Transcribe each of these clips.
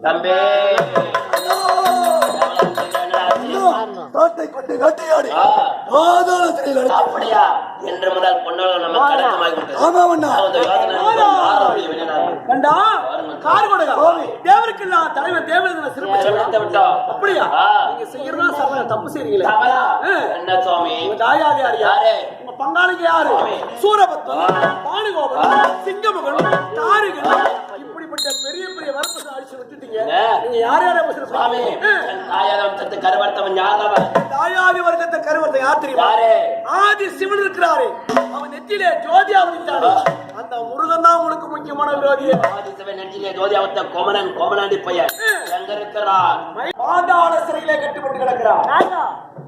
தம்பி நாட்டை கொண்டு வேட்டையாடி அப்படியா? என்று முதல் பொண்ணு நம்ம தேவருக்கு தலைவர் தேவர்கள் சிறப்பு விட்டோம். அப்படியா? நீங்க செய்யறதா தப்பு செய்றீங்களா? என்ன சுவாமி? தாயாதி யாரு? உங்க பங்காளிங்க யாரு? சூரபத்மன், பானுகோபன், சிங்கமுகன், தாரிகன், இப்படிப்பட்ட பெரிய பெரிய வரப்பை அடிச்சு விட்டுட்டீங்க. நீங்க யார் யார சுவாமி? தாயாதி வர்க்கத்தை கருவர்த்தவன் யாதவன். தாயாதி வர்க்கத்தை கருவர்த்த யார் தெரியுமா? ஆதி சிவன் இருக்கிறாரு. அவன் நெற்றியிலே ஜோதியா வந்துட்டாரு. அந்த முருகன் தான் உங்களுக்கு முக்கியமான விரோதி. ஆதி சிவன் நெற்றியிலே ஜோதியா வந்த கோமனன் கோமனாண்டி பையன் எங்க இருக்கிறார்? பாதாள சிறையிலே கட்டுப்பட்டு கிடக்கிறார்.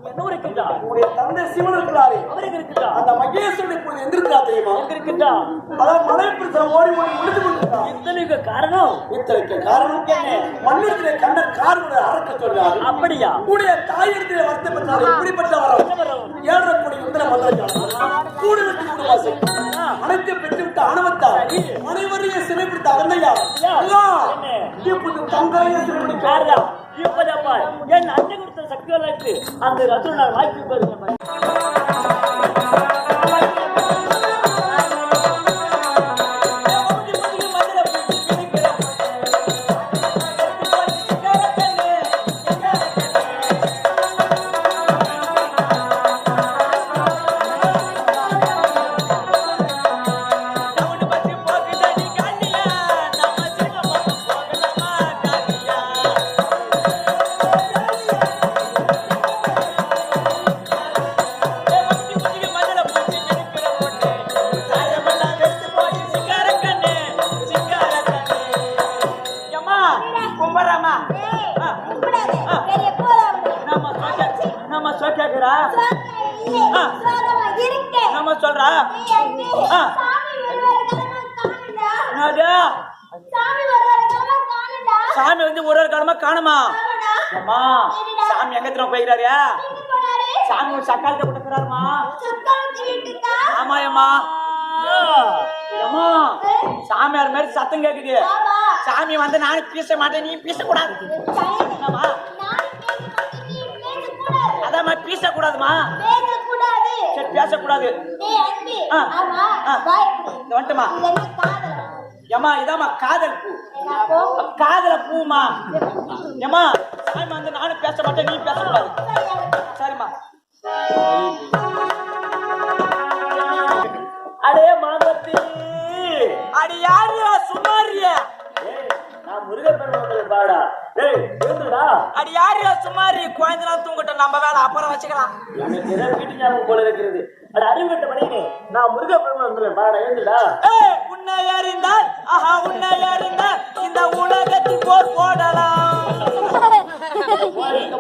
என்ன இருக்கின்றார்? உங்களுடைய தந்தை சிவன் இருக்கிறாரு. அவருக்கு இருக்கின்றார். அந்த மகேஸ்வரன் இப்போது எங்க இருக்கிறார் தெரியுமா? எங்க இருக்கின்றார்? அதான் மலை பிரசவம் ஓடி ஓடி முடித்து கொண்டிருக்கிறார். இத்தனைக்கு காரணம் என்ன? மண்ணிலே கண்ட காரணம் அறக்க சொல்றாரு. அப்படியா? உங்களுடைய தாயிடத்திலே வருத்த பெற்றால் எப்படிப்பட்ட வரம்? ஏழரை கோடி இந்திர மந்திரம் கூடு வெட்டி குடுவாசை அனைத்து பெற்றுவிட்ட அனுமத்தார் அனைவரையும் சிறைப்பிடித்த அகந்தையா இப்போது தங்கையை சிறைப்பிடிக்கிறார். இப்பதப்பா என் அண்ணன் கொடுத்த சக்திகளுக்கு அந்த ரத்னார் வாய்ப்பு பெறுங்க. சாமி வந்து ஒரு காலமா காணுமா? சாமி எங்க போய்கிறாரு? சாமி ஒரு சக்காலத்தை போட்டுக்கிறாருமா. ஆமாயம்மா. சாமியார் மாதிரி சத்தம் கேக்குது. சாமி வந்து நானும் பேச மாட்டேன், நீ பேசக்கூடாது. அதாம்மா பேசக்கூடாதுமா. சரி பேசக்கூடாது. வந்துட்டுமா? ஏமா இதாம்மா காதல் பூ. காதல பூமா. ஏமா சாமி வந்து நானும் பேச மாட்டேன், நீ பேசக்கூடாது. சரிம்மா. அடே மாதத்தி அடி யாரியா சுமாரியா? நான் முருகப்பெருமாள் பாடா. அடி யாரியா சுமாரி? குழந்தை நாள் தூங்கட்டும், நம்ம வேலை அப்புறம் வச்சுக்கலாம். எனக்கு வீட்டு ஞாபகம் போல இருக்கிறது. அட அறிவுகட்ட மணிக்கு நான் முருகப்பெருமாள் பாடா. எழுந்துடா. உன்னை அறிந்தால் ஆஹா உன்னை அறிந்தால் இந்த உலகத்தில் போர் போடலாம்.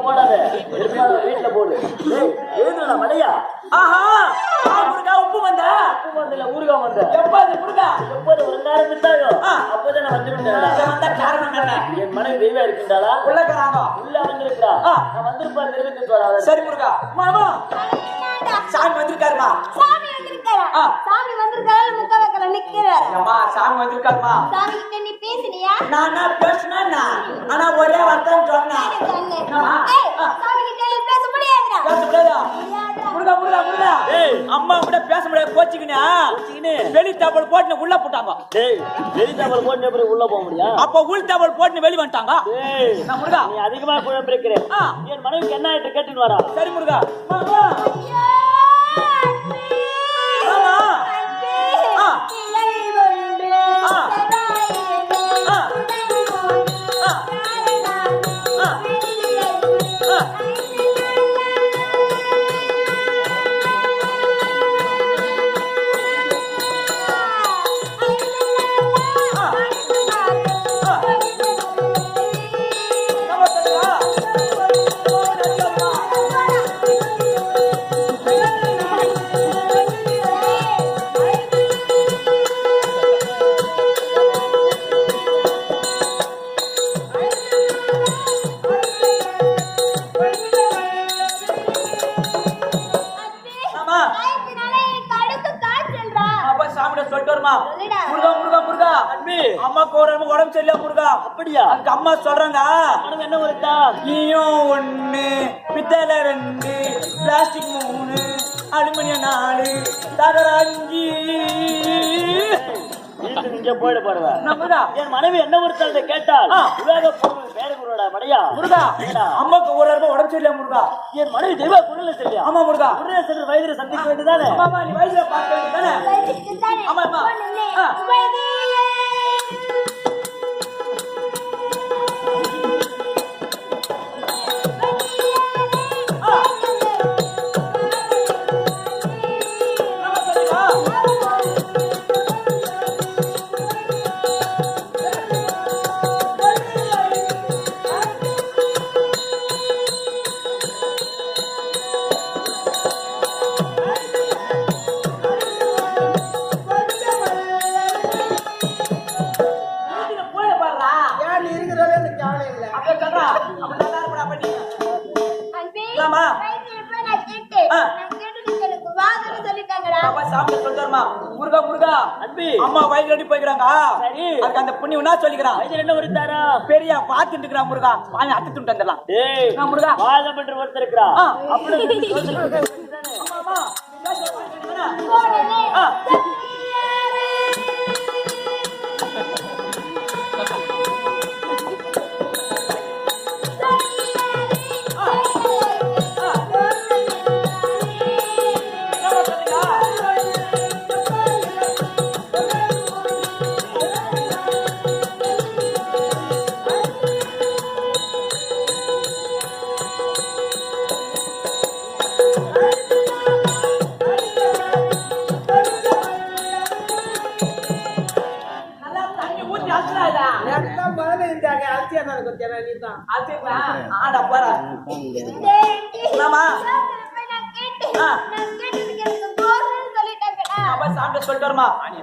போடாத வீட்டுல போடு. எழுந்துடா மலையா. ஆஹா முருகா உப்பு வந்த ஊருகா வந்த எப்போது முருகா? எப்போது ஒரு நேரம் விட்டாயோ அப்போதான் நான் வந்துருந்தேன். வந்த காரணம் என்ன? என் மனைவி தெய்வா இருக்கின்றாளா? உள்ளக்கிறாங்க. உள்ள வந்திருக்கிறா. நான் வந்திருப்பேன் தெரிவித்து வராத. சரி முருகா. மாமா சாமி வந்திருக்காருமா. சாமி வந்திருக்காரா? சாமி வந்திருக்காரா? முக்க வைக்கல நிக்கிறாரு. அம்மா சாமி வந்திருக்காருமா. சாமி கிட்ட நீ பேசுனியா? நான் பேசுனேன்னா ஆனா ஒரே வார்த்தை சொன்னேன். ஏய் சாமி கிட்ட பேச முடியாதுடா. பேச முடியாதா? முருகா முருகா முருகா. ஏய் அம்மா கூட பேச முடியாது கோச்சிக்கினா. வெளி டேபிள் போட்டு உள்ள போட்டாங்க. டேய் வெளி டேபிள் போட்டு எப்படி உள்ள போக முடியும்? அப்ப உள் டேபிள் போட்டு வெளிய வந்துட்டாங்க. டேய் நான் முருகா நீ அதிகமா குழம்பிக்கிறே. என் மனைவிக்கு என்ன ஆயிட்டு கேட்டுன்னு வரா. சரி முருகா. மாமா அம்மாக்கு உடம்பு சரியில்லை முருகா. அப்படியா? அதுக்கு அம்மா சொல்றாங்க மனம் என்ன வருதா? நீயும் 1 பித்தளை 2 பிளாஸ்டிக் 3 அலுமினியம் 4 தகர 5 இங்க போயிட பாருவேன். என் மனைவி என்ன ஒருத்தர் கேட்டால் உலக பேரகுருடா மடையா முருகா. அம்மாக்கு உடம்பு சரியில்லை முருகா. என் மனைவி தெய்வ குரல சரியா? ஆமா முருகா. உடனே சென்று வைத்தியரை சந்திக்க வேண்டியதானே? ஆமா நீ வைத்தியரை பார்க்க வேண்டியதானே? ஆமா ஆமா. முருகா முருகா அம்மா வயல் போய்க்கிறாங்க. அதுக்கு அந்த புண்ணியம்னா சொல்லிக்கிறான். என்ன வருத்தாரா பெரிய பாத்துட்டு இருக்கிறான் முருகா. வாங்க அத்துட்டு வந்துடலாம். முருகா வாதம் என்று ஒருத்தர் இருக்கிறான்.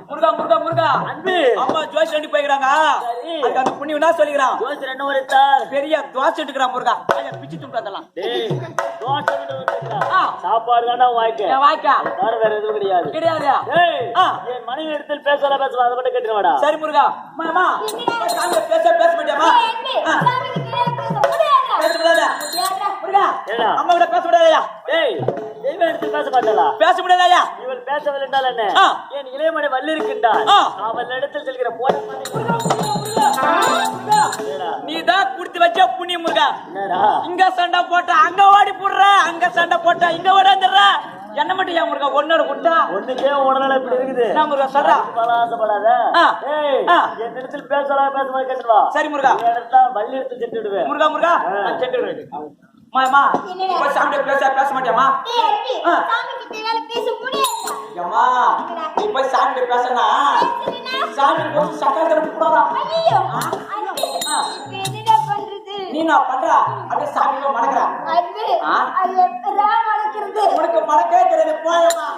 முருகா முருகா முருகா அம்மா ஜோசி ரெண்டு போய்க்கிறாங்க. அந்த புண்ணியம்னா சொல்லிக்கிறான். ஜோசி என்ன ஒரு பெரிய தோசை எடுக்கிறான் முருகா. பிச்சு துண்டு அதெல்லாம் சாப்பாடு தானே வாய்க்க வாய்க்கா வேற எதுவும் கிடையாது கிடையாது. என் மனைவி இடத்தில் பேசலாம் பேசலாம் அதை மட்டும் கேட்டுவாடா. சரி முருகா. பேச மாட்டியாமா? பேச முடியாதா முருகா? அம்மா கூட பேச முடியாதா? பேச மாட்டாளா? பேச முடியாதா? இவள் பேசவில்லை என்றால் என்ன? என் இளையமனை வள்ளி இருக்கின்றாள். அவள் இடத்தில் செல்கிற நீதான் குடுத்து வச்ச புண்ணிய முருகா. இங்க சண்டை போட்டா அங்க ஓடி போடுற, அங்க சண்டை போட்டா இங்க ஓடாந்துடுற. என்ன மட்டும் ஏன் முருகா ஒன்னோட குட்டா ஒண்ணுக்கே உடனே இப்படி இருக்குது. என்ன முருகா சொல்றா? ஆசைப்படாத. என் இடத்தில் பேசலாம் பேச மாதிரி கேட்டுவா. சரி முருகா. வள்ளி எடுத்து சென்று விடுவேன். முருகா முருகா சென்று விடுவேன். மாமா இப்ப சாமி பேச மாட்டியாமா? அம்மா இப்ப சாமி பேசனா சாமி போட்டு சக்கரத்துல போடுறான். நீ நான் பண்ற அப்படியே சாமி மடக்குற. உனக்கு மடக்கவே தெரியாது போயமா.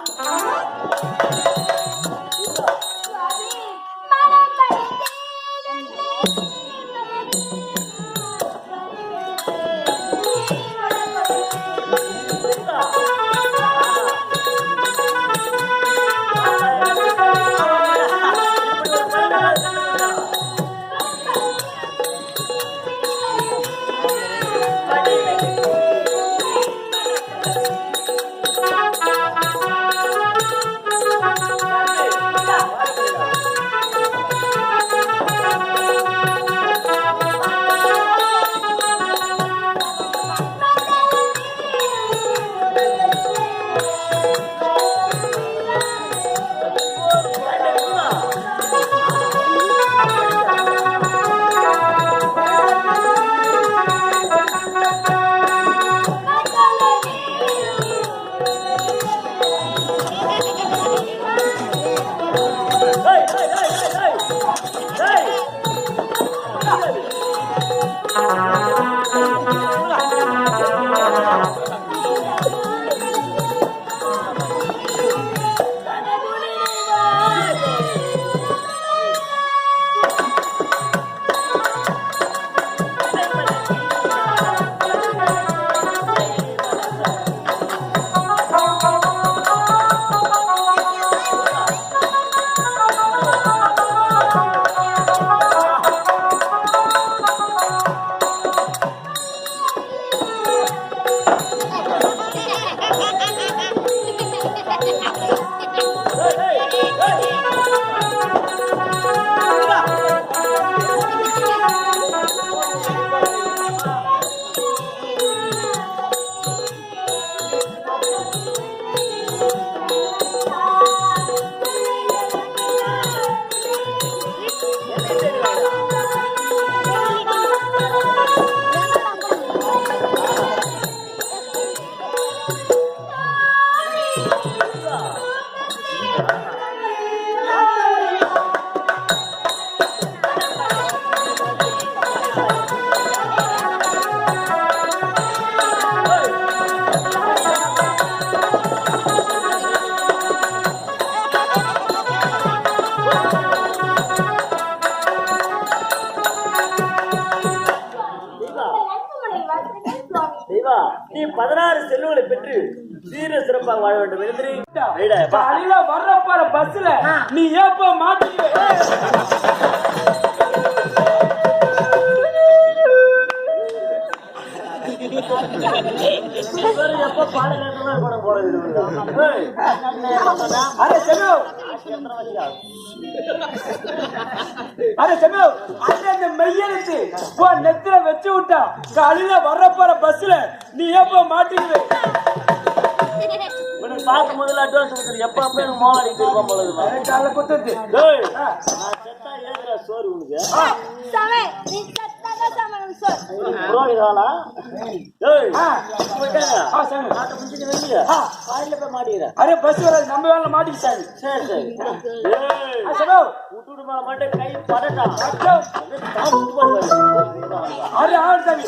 நீ 16 செல்வங்களை பெற்று சீர சிறப்பாக வாழ வேண்டும் என்று காலையில வர்ற பஸ்ல நீ ஏப்ப மாட்டீங்க எப்ப பாடம் படம் போறது அரே செல்வ அந்த மெய்யெழுத்து நெத்தில வச்சு விட்டா காலையில வர்ற பஸ்ல நீ ஏப்ப மாட்டீங்க பார்க்கும் முதல்ல அட்வான்ஸ் கொடுத்துரு எப்ப அப்ப எனக்கு மோடி திருப்பம் போல காலைல கொடுத்து சோறு உனக்கு அரே பஸ் வராது நம்ம வேலை மாட்டிக்கு சாமி சரி சரி விட்டுட்டு மட்டும் கை படட்டா அரே ஆடு சாமி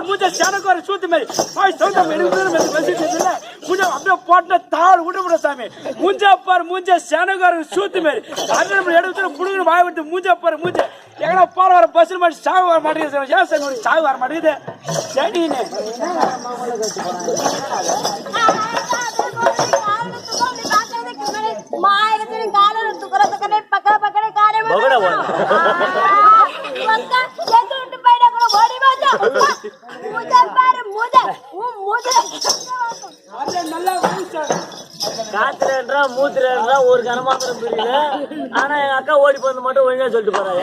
मुझे शानक और सूत मेरी भाई सोचा मेरे ऊपर मैं वैसे चलना मुझे अपने पोट ताल उड़ उड़ सामे मुझे शानक और सूत मेरी अरे मैं एडु उतर पुडुगु भाई बिಟ್ಟು मुझे एगड़ा पार और बस में साव और माडी या से ನೋಡಿ ಸಾವು और ಮಾಡಿದೆ ಸರಿನೇ ಮಾಯಗತಿನ ಕಾಲನ ತುಕರ ತಕನೆ ಪಕ ಪಕಡೆ ಕಾರೆ ಬಗಡ वक्का ये तो उठ पैदा करो बॉडी बाजा मुझे पर मुझे अरे नल्ला ஊசா காத்துறேன்றா மூத்துறேன்றா ஒரு கனமாத்திரம் புரியல ஆனா எங்க அக்கா ஓடி போந்து மட்டும் ஒழுங்கா சொல்லிட்டு போறா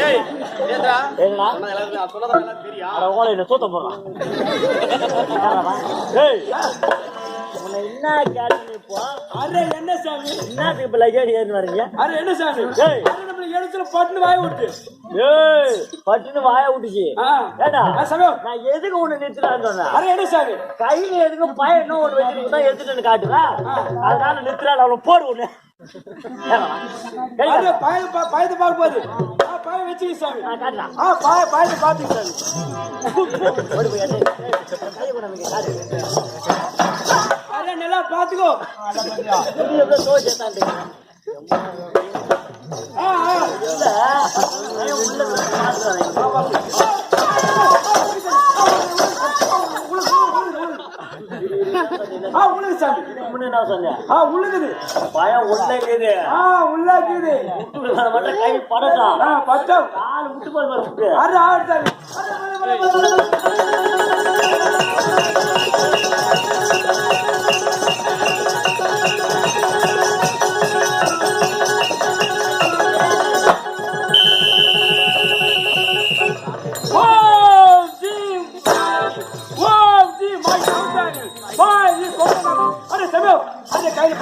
டேய் ஏன்றா ஏங்கடா நான் சொல்றதெல்லாம் தெரியும் அட ஓலை என்ன சோத்த போறான் ஏய் உன்னை என்ன கேளுங்க இப்போ अरे என்ன சாமி என்னத்துக்கு இப்ப லகேஜ் ஏறி வரீங்க अरे என்ன சாமி ஏய் अरे நம்ம எடுத்துல பட்டு வாய் விட்டு ஏய் பட்டுன்னு வாயை விட்டுச்சு ஏடா சாமி நான் எதுக்கு உன்னை நிறுத்துறான்னு சொன்னேன் अरे என்ன சாமி கையில எதுக்கு பய என்ன ஒண்ணு வச்சிருக்கு தான் எடுத்துட்டு காட்டுவா அதனால நிறுத்துறாள் அவளை போடு ஒண்ணு अरे பாயத்தை பார்க்க போகுது பாய வச்சு சாமி நான் காட்டுறேன் பாயத்தை பாத்து சாமி ஓடி போய் கை கூட நமக்கு காட்டு अरे நல்லா பாத்துக்கோ நீ எவ்வளவு தோசை தாண்டீங்க இல்ல நான் உள்ள உள்ளது சாமி முன்ன என்ன சொன்னேன் உள்ளது பயம் உள்ளது உள்ளாக்குது மட்டும் கை படட்டா பட்டம் கால் விட்டு போய் விட்டு अरे ஆடு சாமி अरे समय अरे कहीं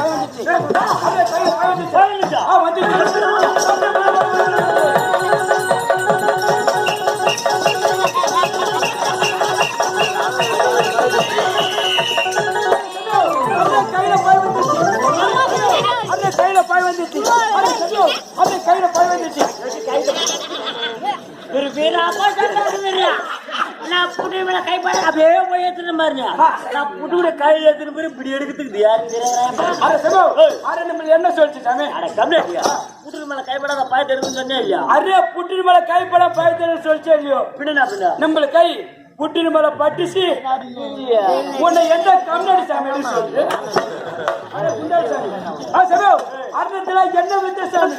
என்ன சொல்லிச்சு சாமி கைப்படாத பாயத்தை இருக்குன்னு சொன்னே இல்லையா அரே புட்டின் மேல கைப்பட பாயத்தை சொல்லிச்சே இல்லையோ பின்னா நம்மள கை புட்டின் மேல பட்டுச்சு உன்னை எந்த கம்னாடி சாமி சொல்லு அரே குண்டாடி சாமி சாமி அர்த்தத்துல என்ன வித்தியாசம்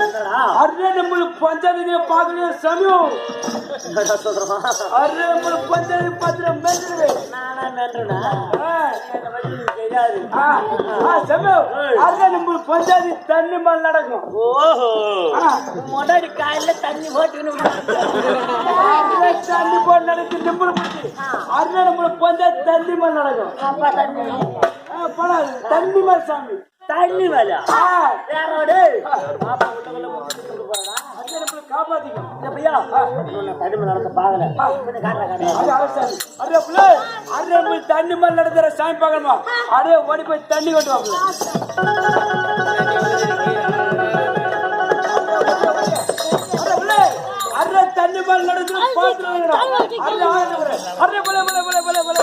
அரே நம்மளுக்கு பஞ்சாயத்து பாக்கல சாமி அரே நம்மளுக்கு பஞ்சாயத்து பாத்திர மென்றே நானா மென்றனா பஞ்சாயத்து தண்ணி மேல நடக்கும் ஓஹோ முன்னாடி காயில தண்ணி போட்டு தண்ணி போட்டு நடக்கு நிம்பு அருணா நம்மளுக்கு பஞ்சாயத்து தண்ணி மேல நடக்கும் தண்ணி மேல சாமி தண்ணி மேல யாரோடு காப்பாத்திக்கும் தண்ணி மேல நடக்க பாக்கல தண்ணி மேல நடக்கிற சாமி பாக்கணுமா அப்படியே ஓடி போய் தண்ணி கொட்டுவாங்க அரை தண்ணி மேல் நடந்து பாத்துறேன் அரை அரை பல பல பல பல பல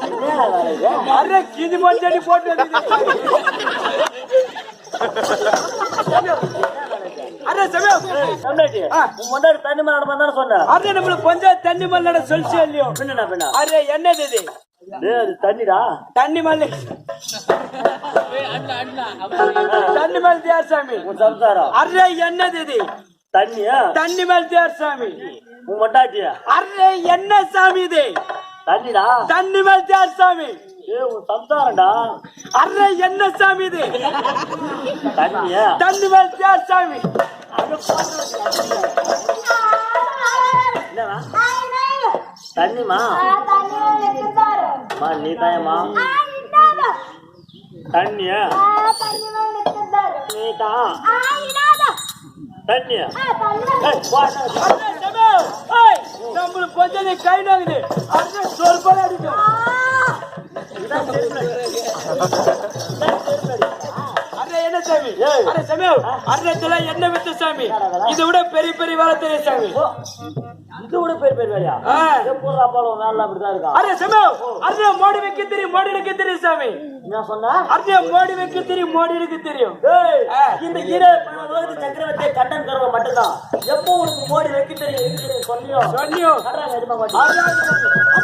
अरे किनी मंजरी போட்டு अरे समय தமிழ்நாட்டு முன்னாடி தண்ணி மேல நடந்தானே சொன்னா अरे நம்ம பஞ்சாயத்து தண்ணி மேல நட சொல்லிச்சே இல்லையோ என்னடா பண்ணா अरे என்னது இது டேய் அது தண்ணிடா தண்ணி மேல தண்ணி மேல தியார் சாமி உன் சம்சாரம் अरे என்னது இது தண்ணியா தண்ணி மேல தியார் சாமி உன் மண்டாட்டியா अरे என்ன சாமி இது தண்ணிடா தண்ணி மேல தியார் சாமி ஏய் உன் சம்சாரம்டா अरे என்ன சாமி இது தண்ணியா தண்ணி மேல தியார் சாமி என்னடா தண்ணிமா மா நீ தாயம்மா தண்ணியா நீ தான் தண்ணியா நம்மளுக்கு கொஞ்சம் கை நாங்குது அது சொல்பட அடிக்கும் अरे என்ன சாமி अरे சமய அறத்துல என்ன வித்து சாமி இதை விட பெரிய பெரிய வேலை தெரியும் சாமி இது விட பெரிய பெரிய வேலையா எப்போது அப்பாலும் வேலை அப்படிதான் இருக்கா अरे சமய அरे மோடி வைக்க தெரியும் மோடி வைக்க தெரியும் சாமி என்ன சொன்னா अरे மோடி வைக்க தெரியும் மோடி வைக்க தெரியும் இந்த ஹீரோ சக்கரவர்த்தி கண்டன் கருவ மட்டும்தான் எப்போ உனக்கு மோடி வைக்க தெரியும் சொன்னியோ சொன்னியோ அதான்